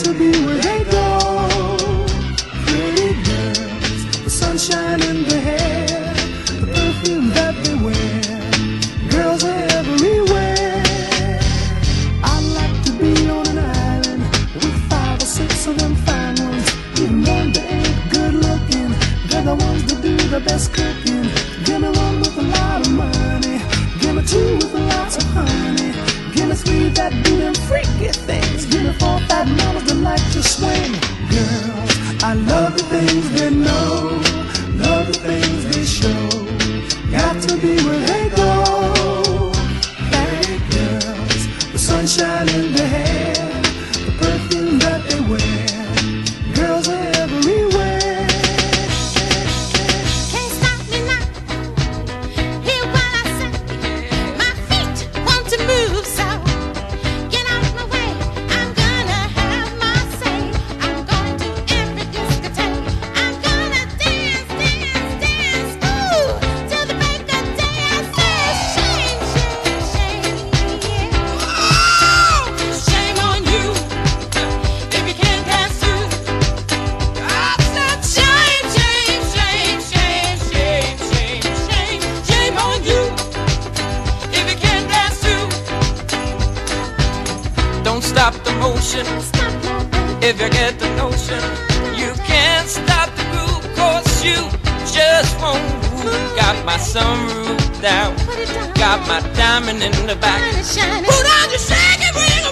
to be where they go. Pretty girls, the sunshine in their hair, the perfume that they wear. Girls are everywhere. I'd like to be on an island with 5 or 6 of them fine ones. Even one that ain't good looking, they're the ones that do the best cooking. Give me one with a lot of money, give me 2 with lots of honey, give me 3 that do them freaky things, give me 4 fat mamas that like to swing. Girls, I love the things they know, love the things they show. Got to be where they go. Hey girls, the sunshine in their hair, the perfume that they wear. Girls are everywhere. Can't stop me now. Hear what I say. My feet want to move, so get out of my way. I'm gonna have my say. I'm going to every discotheque. I'm gonna dance, dance, dance, ooh, till the break of day. I say shame, shame, shame, yeah. Shame on you if you can't dance too. I said shame, shame, shame, shame, shame, shame, shame, shame on you if you can't dance too. Don't stop the motion Stop now, baby. if you get the notion. You can't stop the groove, 'cause you just won't move. Got my sunroof down, Put it down. got my diamond in the back. Shine it, shine it. Put on your shake and ring